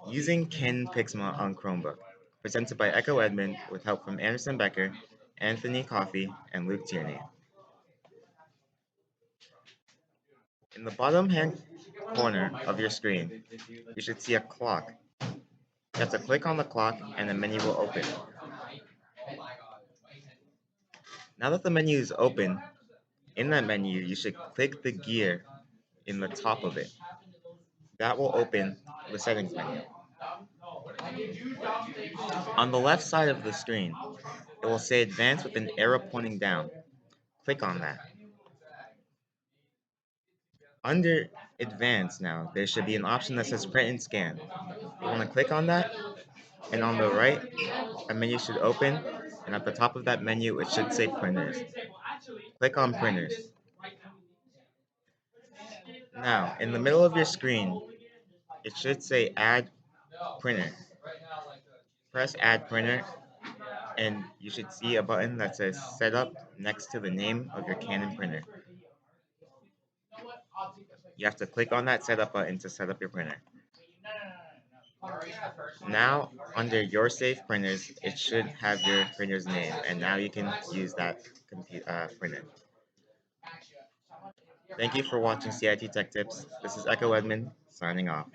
Using Ken Pixma on Chromebook, presented by Echo Edmond with help from Anderson Becker, Anthony Coffey, and Luke Tierney. In the bottom hand corner of your screen, you should see a clock. You have to click on the clock and the menu will open. Now that the menu is open, in that menu you should click the gear in the top of it. That will open the settings menu. On the left side of the screen, it will say Advanced with an arrow pointing down. Click on that. Under Advanced now, there should be an option that says Print and Scan. You want to click on that, and on the right, a menu should open, and at the top of that menu, it should say Printers. Click on Printers. Now, in the middle of your screen, it should say Add Printer. Press Add Printer, and you should see a button that says Setup next to the name of your Canon printer. You have to click on that Setup button to set up your printer. Now, under Your Safe Printers, it should have your printer's name, and now you can use that printer. Thank you for watching CIT Tech Tips. This is Echo Edmond, signing off.